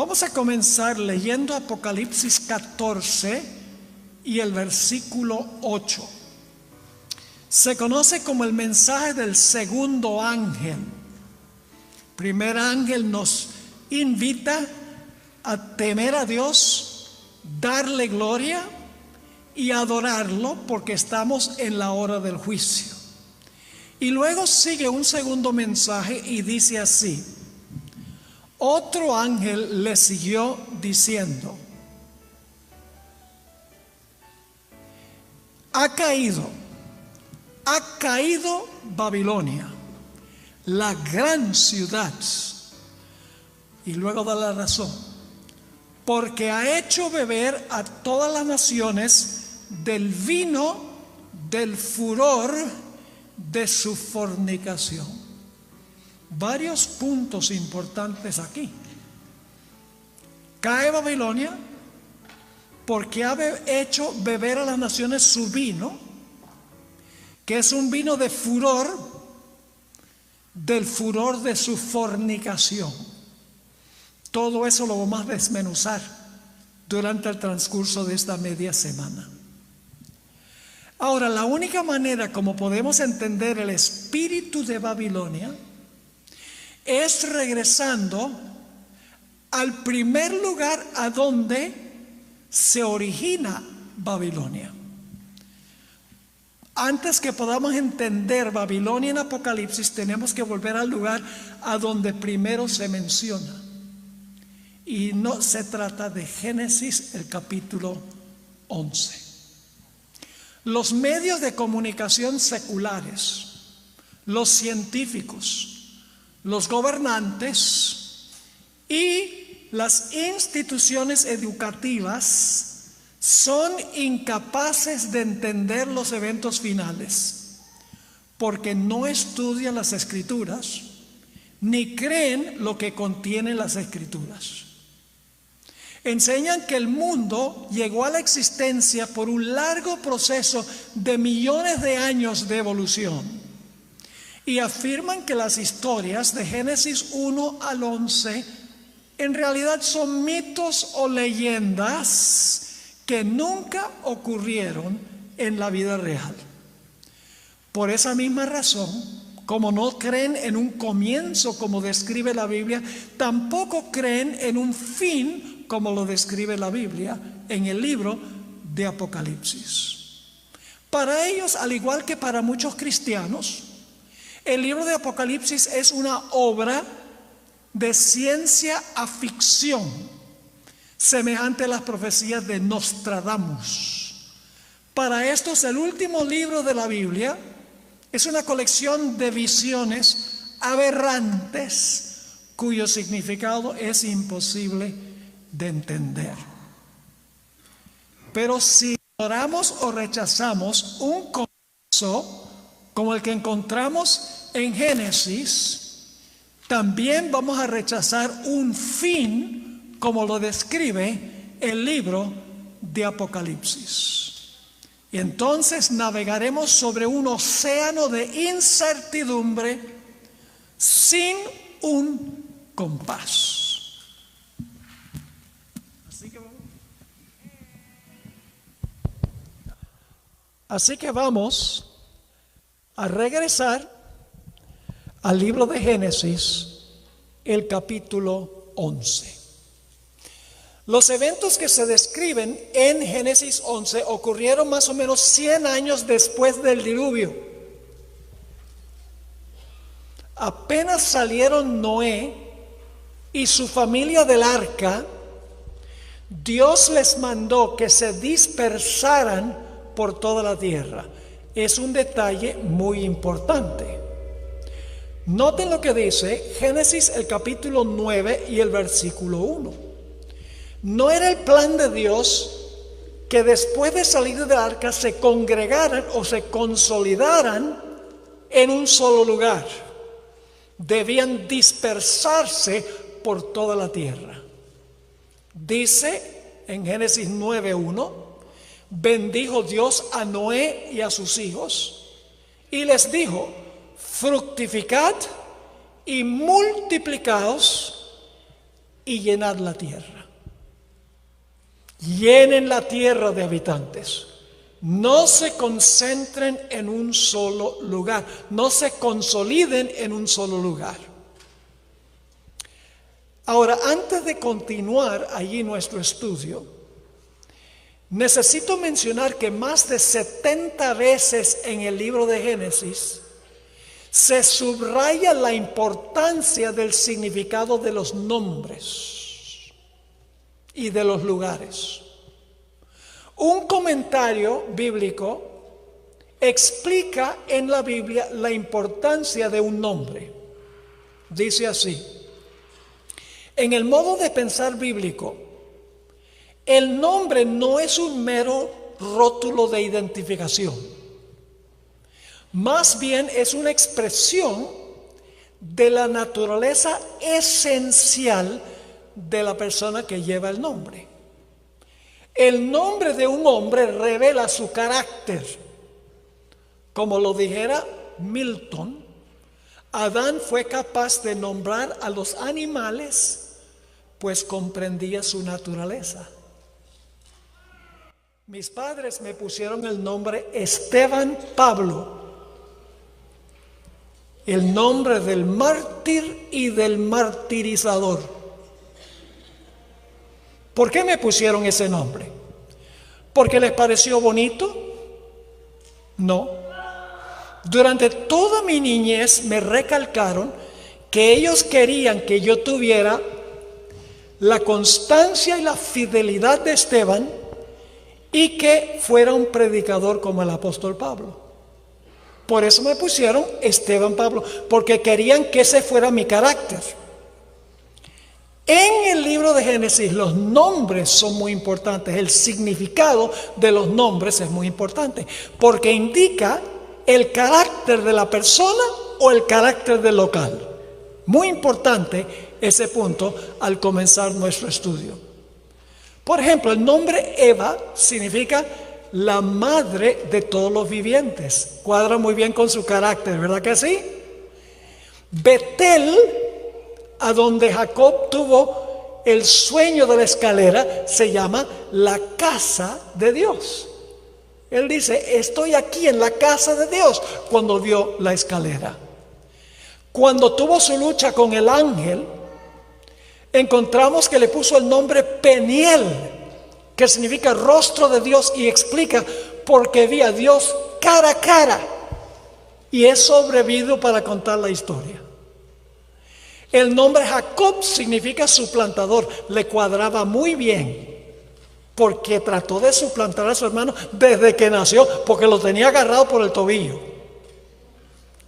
Vamos a comenzar leyendo Apocalipsis 14 y el versículo 8. Se conoce como el mensaje del segundo ángel. Primer ángel nos invita a temer a Dios, darle gloria y adorarlo porque estamos en la hora del juicio. Y luego sigue un segundo mensaje y dice así: otro ángel le siguió diciendo: ha caído Babilonia, la gran ciudad. Y luego da la razón: porque ha hecho beber a todas las naciones del vino del furor de su fornicación. Varios puntos importantes aquí. Cae Babilonia porque ha hecho beber a las naciones su vino, que es un vino de furor, del furor de su fornicación. Todo eso lo vamos a desmenuzar durante el transcurso de esta media semana. Ahora, la única manera como podemos entender el espíritu de Babilonia es regresando al primer lugar a donde se origina Babilonia. Antes que podamos entender Babilonia en Apocalipsis, tenemos que volver al lugar a donde primero se menciona. Y no se trata de Génesis, el capítulo 11. Los medios de comunicación seculares, los científicos, los gobernantes y las instituciones educativas son incapaces de entender los eventos finales porque no estudian las Escrituras ni creen lo que contienen las Escrituras. Enseñan que el mundo llegó a la existencia por un largo proceso de millones de años de evolución y afirman que las historias de Génesis 1 al 11 en realidad son mitos o leyendas que nunca ocurrieron en la vida real. Por esa misma razón, como no creen en un comienzo como describe la Biblia, tampoco creen en un fin como lo describe la Biblia en el libro de Apocalipsis. Para ellos, al igual que para muchos cristianos, el libro de Apocalipsis es una obra de ciencia ficción, semejante a las profecías de Nostradamus. Para estos, el último libro de la Biblia es una colección de visiones aberrantes cuyo significado es imposible de entender. Pero si ignoramos o rechazamos un comienzo como el que encontramos en Génesis, también vamos a rechazar un fin como lo describe el libro de Apocalipsis. Y entonces navegaremos sobre un océano de incertidumbre sin un compás. Así que vamos a regresar al libro de Génesis, el capítulo 11. Los eventos que se describen en Génesis 11 ocurrieron más o menos 100 años después del diluvio. Apenas salieron Noé y su familia del arca, Dios les mandó que se dispersaran por toda la tierra. Es un detalle muy importante. Noten lo que dice Génesis el capítulo 9 y el versículo 1. No era el plan de Dios que después de salir del arca se congregaran o se consolidaran en un solo lugar. Debían dispersarse por toda la tierra. Dice en Génesis 9:1: bendijo Dios a Noé y a sus hijos y les dijo: fructificad y multiplicaos y llenad la tierra. Llenen la tierra de habitantes. No se concentren en un solo lugar. No se consoliden en un solo lugar. Ahora, antes de continuar allí nuestro estudio, necesito mencionar que más de 70 veces en el libro de Génesis se subraya la importancia del significado de los nombres y de los lugares. Un comentario bíblico explica en la Biblia la importancia de un nombre. Dice así: en el modo de pensar bíblico, el nombre no es un mero rótulo de identificación. Más bien es una expresión de la naturaleza esencial de la persona que lleva el nombre. El nombre de un hombre revela su carácter. Como lo dijera Milton, Adán fue capaz de nombrar a los animales, pues comprendía su naturaleza. Mis padres me pusieron el nombre Esteban Pablo, el nombre del mártir y del martirizador. ¿Por qué me pusieron ese nombre? ¿Porque les pareció bonito? No. Durante toda mi niñez me recalcaron que ellos querían que yo tuviera la constancia y la fidelidad de Esteban y que fuera un predicador como el apóstol Pablo. Por eso me pusieron Esteban Pablo, porque querían que ese fuera mi carácter. En el libro de Génesis los nombres son muy importantes, el significado de los nombres es muy importante, porque indica el carácter de la persona o el carácter del local. Muy importante ese punto al comenzar nuestro estudio. Por ejemplo, el nombre Eva significa la madre de todos los vivientes. Cuadra muy bien con su carácter, ¿verdad que sí? Betel, a donde Jacob tuvo el sueño de la escalera, se llama la casa de Dios. Él dice, estoy aquí en la casa de Dios, cuando vio la escalera. Cuando tuvo su lucha con el ángel, encontramos que le puso el nombre Peniel, que significa rostro de Dios, y explica porque vi a Dios cara a cara. Y he sobrevivido para contar la historia. El nombre Jacob significa suplantador. Le cuadraba muy bien, porque trató de suplantar a su hermano desde que nació, porque lo tenía agarrado por el tobillo.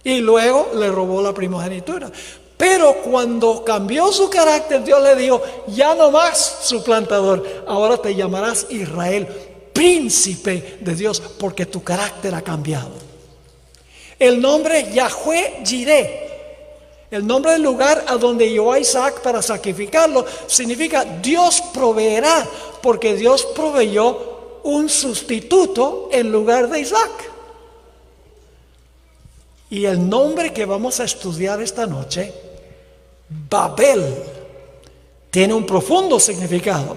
Y luego le robó la primogenitura. Pero cuando cambió su carácter, Dios le dijo, ya no más suplantador, ahora te llamarás Israel, príncipe de Dios, porque tu carácter ha cambiado. El nombre Yahweh Jireh, el nombre del lugar a donde llevó a Isaac para sacrificarlo, significa Dios proveerá, porque Dios proveyó un sustituto en lugar de Isaac. Y el nombre que vamos a estudiar esta noche, Babel, tiene un profundo significado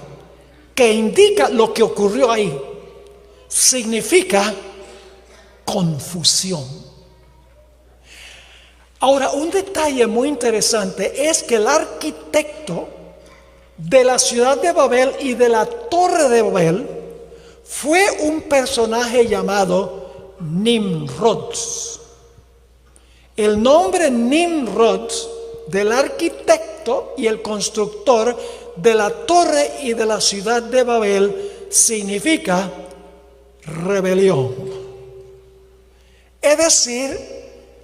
que indica lo que ocurrió ahí. Significa confusión. Ahora, un detalle muy interesante es que el arquitecto de la ciudad de Babel y de la torre de Babel fue un personaje llamado Nimrod. El nombre Nimrod del arquitecto y el constructor de la torre y de la ciudad de Babel significa rebelión. Es decir,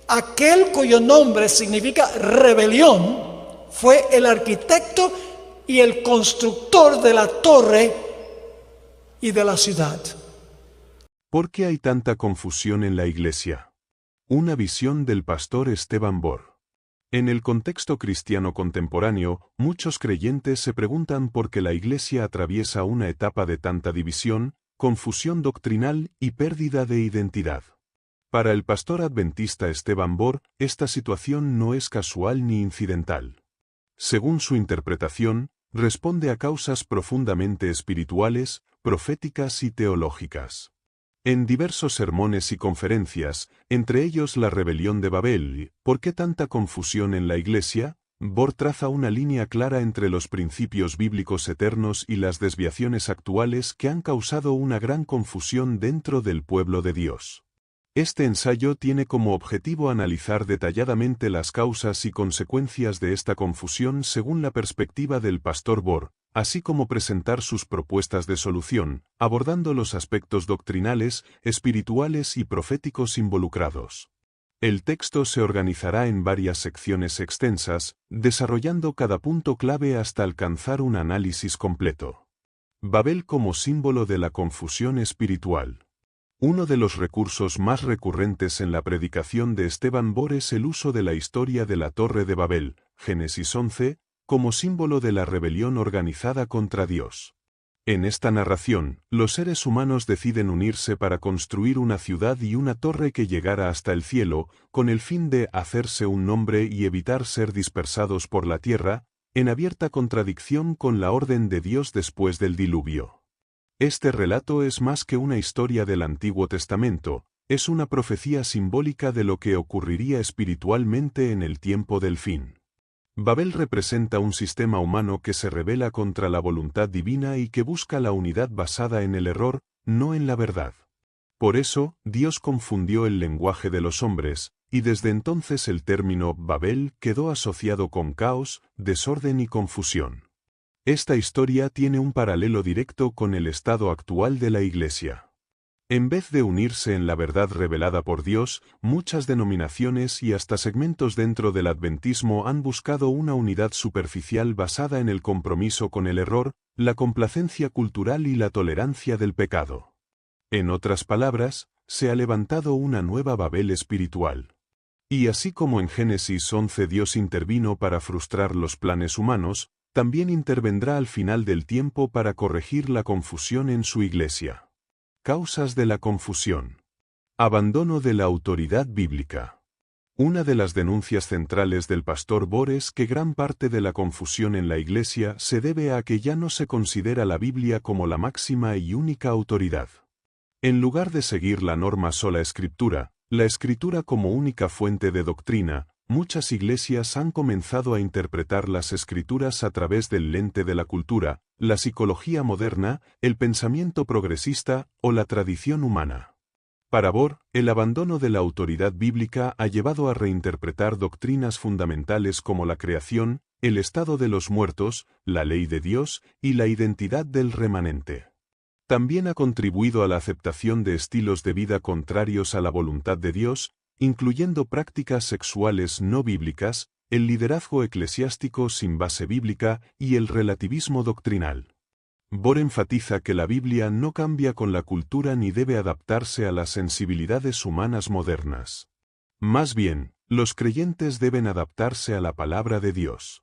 aquel cuyo nombre significa rebelión fue el arquitecto y el constructor de la torre y de la ciudad. ¿Por qué hay tanta confusión en la iglesia? Una visión del pastor Esteban Bor. En el contexto cristiano contemporáneo, muchos creyentes se preguntan por qué la iglesia atraviesa una etapa de tanta división, confusión doctrinal y pérdida de identidad. Para el pastor adventista Esteban Bor, esta situación no es casual ni incidental. Según su interpretación, responde a causas profundamente espirituales, proféticas y teológicas. En diversos sermones y conferencias, entre ellos la rebelión de Babel, ¿por qué tanta confusión en la Iglesia?, Bohr traza una línea clara entre los principios bíblicos eternos y las desviaciones actuales que han causado una gran confusión dentro del pueblo de Dios. Este ensayo tiene como objetivo analizar detalladamente las causas y consecuencias de esta confusión según la perspectiva del pastor Bohr, así como presentar sus propuestas de solución, abordando los aspectos doctrinales, espirituales y proféticos involucrados. El texto se organizará en varias secciones extensas, desarrollando cada punto clave hasta alcanzar un análisis completo. Babel como símbolo de la confusión espiritual. Uno de los recursos más recurrentes en la predicación de Esteban Bohr es el uso de la historia de la Torre de Babel, Génesis 11, como símbolo de la rebelión organizada contra Dios. En esta narración, los seres humanos deciden unirse para construir una ciudad y una torre que llegara hasta el cielo, con el fin de hacerse un nombre y evitar ser dispersados por la tierra, en abierta contradicción con la orden de Dios después del diluvio. Este relato es más que una historia del Antiguo Testamento, es una profecía simbólica de lo que ocurriría espiritualmente en el tiempo del fin. Babel representa un sistema humano que se rebela contra la voluntad divina y que busca la unidad basada en el error, no en la verdad. Por eso, Dios confundió el lenguaje de los hombres, y desde entonces el término Babel quedó asociado con caos, desorden y confusión. Esta historia tiene un paralelo directo con el estado actual de la Iglesia. En vez de unirse en la verdad revelada por Dios, muchas denominaciones y hasta segmentos dentro del adventismo han buscado una unidad superficial basada en el compromiso con el error, la complacencia cultural y la tolerancia del pecado. En otras palabras, se ha levantado una nueva Babel espiritual. Y así como en Génesis 11 Dios intervino para frustrar los planes humanos, también intervendrá al final del tiempo para corregir la confusión en su Iglesia. Causas de la confusión. Abandono de la autoridad bíblica. Una de las denuncias centrales del pastor Bohr es que gran parte de la confusión en la Iglesia se debe a que ya no se considera la Biblia como la máxima y única autoridad. En lugar de seguir la norma sola Escritura, la Escritura como única fuente de doctrina, muchas iglesias han comenzado a interpretar las Escrituras a través del lente de la cultura, la psicología moderna, el pensamiento progresista o la tradición humana. Para Bohr, el abandono de la autoridad bíblica ha llevado a reinterpretar doctrinas fundamentales como la creación, el estado de los muertos, la ley de Dios y la identidad del remanente. También ha contribuido a la aceptación de estilos de vida contrarios a la voluntad de Dios, incluyendo prácticas sexuales no bíblicas, el liderazgo eclesiástico sin base bíblica y el relativismo doctrinal. Bohr enfatiza que la Biblia no cambia con la cultura ni debe adaptarse a las sensibilidades humanas modernas. Más bien, los creyentes deben adaptarse a la palabra de Dios.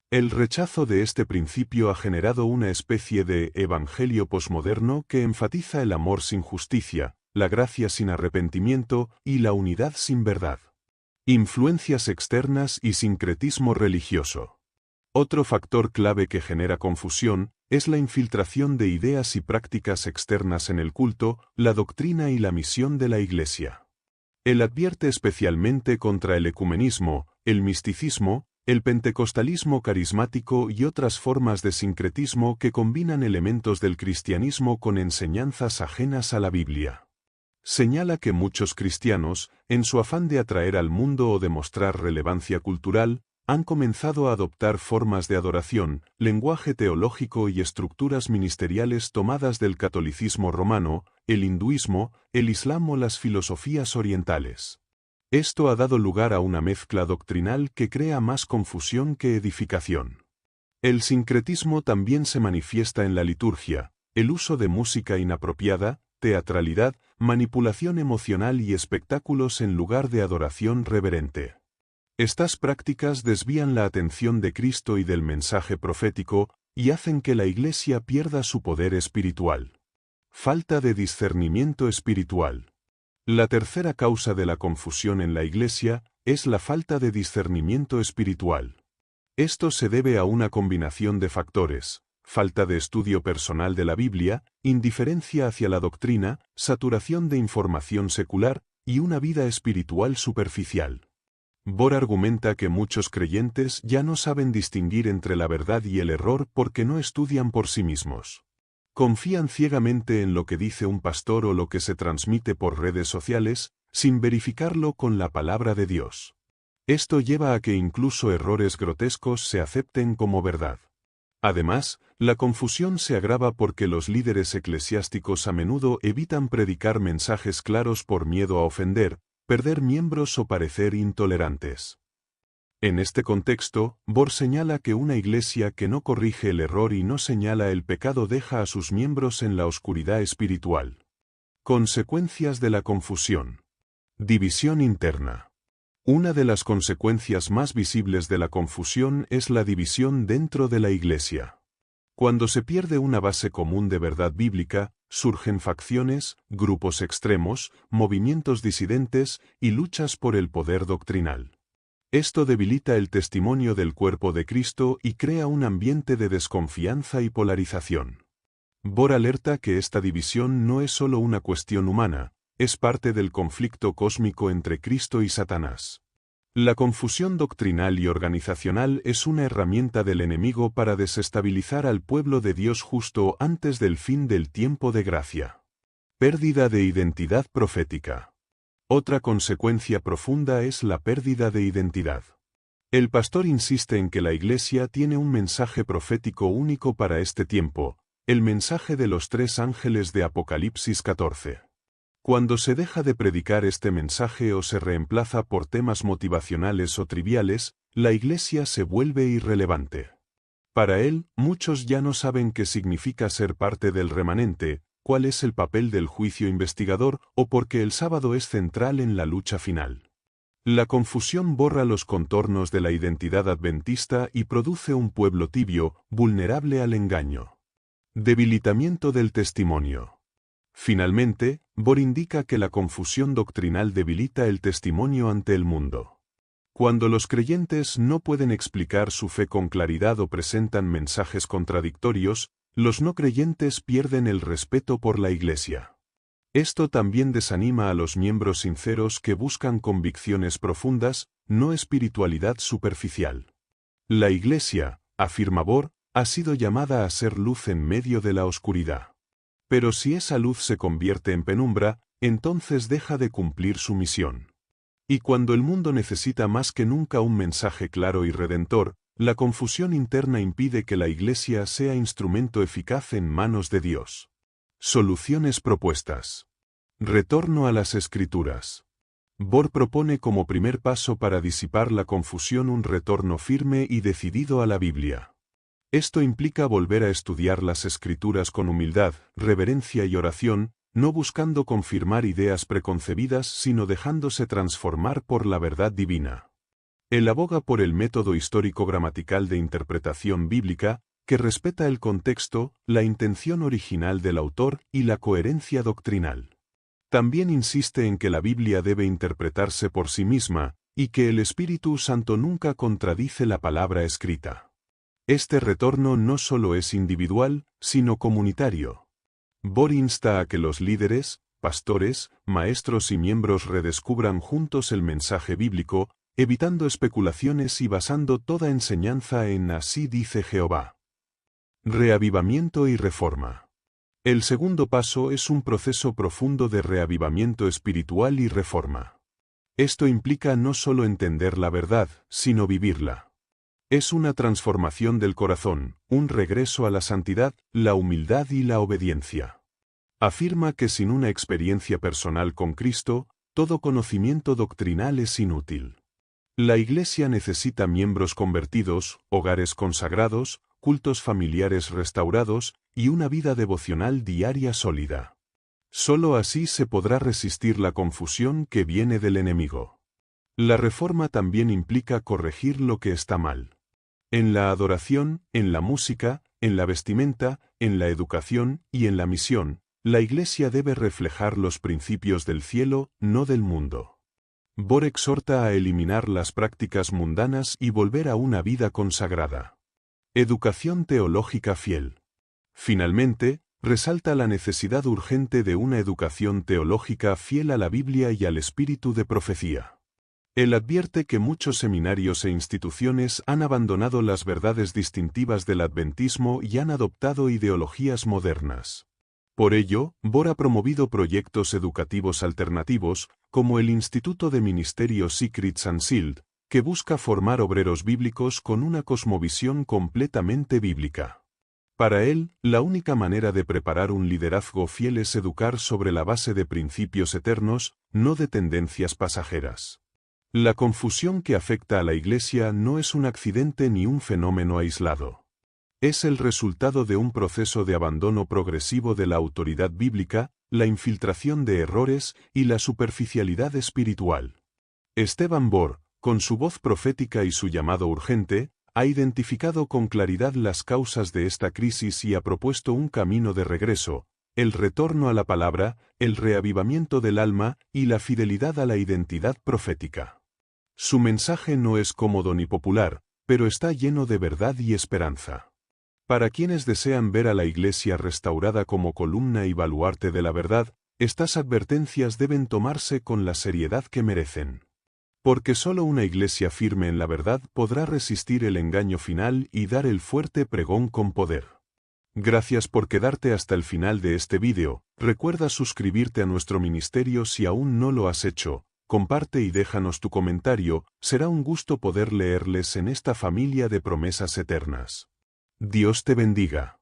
El rechazo de este principio ha generado una especie de evangelio posmoderno que enfatiza el amor sin justicia, la gracia sin arrepentimiento y la unidad sin verdad. Influencias externas y sincretismo religioso. Otro factor clave que genera confusión es la infiltración de ideas y prácticas externas en el culto, la doctrina y la misión de la Iglesia. Él advierte especialmente contra el ecumenismo, el misticismo, el pentecostalismo carismático y otras formas de sincretismo que combinan elementos del cristianismo con enseñanzas ajenas a la Biblia. Señala que muchos cristianos, en su afán de atraer al mundo o demostrar relevancia cultural, han comenzado a adoptar formas de adoración, lenguaje teológico y estructuras ministeriales tomadas del catolicismo romano, el hinduismo, el islam o las filosofías orientales. Esto ha dado lugar a una mezcla doctrinal que crea más confusión que edificación. El sincretismo también se manifiesta en la liturgia, el uso de música inapropiada, teatralidad, manipulación emocional y espectáculos en lugar de adoración reverente. Estas prácticas desvían la atención de Cristo y del mensaje profético y hacen que la Iglesia pierda su poder espiritual. Falta de discernimiento espiritual. La tercera causa de la confusión en la Iglesia es la falta de discernimiento espiritual. Esto se debe a una combinación de factores: falta de estudio personal de la Biblia, indiferencia hacia la doctrina, saturación de información secular y una vida espiritual superficial. Bohr argumenta que muchos creyentes ya no saben distinguir entre la verdad y el error porque no estudian por sí mismos. Confían ciegamente en lo que dice un pastor o lo que se transmite por redes sociales, sin verificarlo con la palabra de Dios. Esto lleva a que incluso errores grotescos se acepten como verdad. Además, la confusión se agrava porque los líderes eclesiásticos a menudo evitan predicar mensajes claros por miedo a ofender, perder miembros o parecer intolerantes. En este contexto, Bohr señala que una iglesia que no corrige el error y no señala el pecado deja a sus miembros en la oscuridad espiritual. Consecuencias de la confusión. División interna. Una de las consecuencias más visibles de la confusión es la división dentro de la iglesia. Cuando se pierde una base común de verdad bíblica, surgen facciones, grupos extremos, movimientos disidentes y luchas por el poder doctrinal. Esto debilita el testimonio del cuerpo de Cristo y crea un ambiente de desconfianza y polarización. Bohr alerta que esta división no es solo una cuestión humana, es parte del conflicto cósmico entre Cristo y Satanás. La confusión doctrinal y organizacional es una herramienta del enemigo para desestabilizar al pueblo de Dios justo antes del fin del tiempo de gracia. Pérdida de identidad profética. Otra consecuencia profunda es la pérdida de identidad. El pastor insiste en que la iglesia tiene un mensaje profético único para este tiempo, el mensaje de los 3 ángeles de Apocalipsis 14. Cuando se deja de predicar este mensaje o se reemplaza por temas motivacionales o triviales, la iglesia se vuelve irrelevante. Para él, muchos ya no saben qué significa ser parte del remanente, cuál es el papel del juicio investigador o por qué el sábado es central en la lucha final. La confusión borra los contornos de la identidad adventista y produce un pueblo tibio, vulnerable al engaño. Debilitamiento del testimonio. Finalmente, Bohr indica que la confusión doctrinal debilita el testimonio ante el mundo. Cuando los creyentes no pueden explicar su fe con claridad o presentan mensajes contradictorios, los no creyentes pierden el respeto por la Iglesia. Esto también desanima a los miembros sinceros que buscan convicciones profundas, no espiritualidad superficial. La Iglesia, afirma Bohr, ha sido llamada a ser luz en medio de la oscuridad. Pero si esa luz se convierte en penumbra, entonces deja de cumplir su misión. Y cuando el mundo necesita más que nunca un mensaje claro y redentor, la confusión interna impide que la Iglesia sea instrumento eficaz en manos de Dios. Soluciones propuestas. Retorno a las Escrituras. Bohr propone como primer paso para disipar la confusión un retorno firme y decidido a la Biblia. Esto implica volver a estudiar las Escrituras con humildad, reverencia y oración, no buscando confirmar ideas preconcebidas sino dejándose transformar por la verdad divina. Él aboga por el método histórico-gramatical de interpretación bíblica, que respeta el contexto, la intención original del autor y la coherencia doctrinal. También insiste en que la Biblia debe interpretarse por sí misma, y que el Espíritu Santo nunca contradice la palabra escrita. Este retorno no solo es individual, sino comunitario. Bohr insta a que los líderes, pastores, maestros y miembros redescubran juntos el mensaje bíblico, evitando especulaciones y basando toda enseñanza en "Así dice Jehová". Reavivamiento y reforma. El segundo paso es un proceso profundo de reavivamiento espiritual y reforma. Esto implica no solo entender la verdad, sino vivirla. Es una transformación del corazón, un regreso a la santidad, la humildad y la obediencia. Afirma que sin una experiencia personal con Cristo, todo conocimiento doctrinal es inútil. La Iglesia necesita miembros convertidos, hogares consagrados, cultos familiares restaurados y una vida devocional diaria sólida. Solo así se podrá resistir la confusión que viene del enemigo. La reforma también implica corregir lo que está mal. En la adoración, en la música, en la vestimenta, en la educación y en la misión, la Iglesia debe reflejar los principios del cielo, no del mundo. Bor exhorta a eliminar las prácticas mundanas y volver a una vida consagrada. Educación teológica fiel. Finalmente, resalta la necesidad urgente de una educación teológica fiel a la Biblia y al espíritu de profecía. Él advierte que muchos seminarios e instituciones han abandonado las verdades distintivas del adventismo y han adoptado ideologías modernas. Por ello, Bor ha promovido proyectos educativos alternativos, como el Instituto de Ministerio Secrets and Sealed, que busca formar obreros bíblicos con una cosmovisión completamente bíblica. Para él, la única manera de preparar un liderazgo fiel es educar sobre la base de principios eternos, no de tendencias pasajeras. La confusión que afecta a la Iglesia no es un accidente ni un fenómeno aislado. Es el resultado de un proceso de abandono progresivo de la autoridad bíblica, la infiltración de errores y la superficialidad espiritual. Esteban Bor, con su voz profética y su llamado urgente, ha identificado con claridad las causas de esta crisis y ha propuesto un camino de regreso, el retorno a la palabra, el reavivamiento del alma y la fidelidad a la identidad profética. Su mensaje no es cómodo ni popular, pero está lleno de verdad y esperanza. Para quienes desean ver a la Iglesia restaurada como columna y baluarte de la verdad, estas advertencias deben tomarse con la seriedad que merecen. Porque solo una Iglesia firme en la verdad podrá resistir el engaño final y dar el fuerte pregón con poder. Gracias por quedarte hasta el final de este vídeo. Recuerda suscribirte a nuestro ministerio si aún no lo has hecho. Comparte y déjanos tu comentario, será un gusto poder leerles en esta familia de promesas eternas. Dios te bendiga.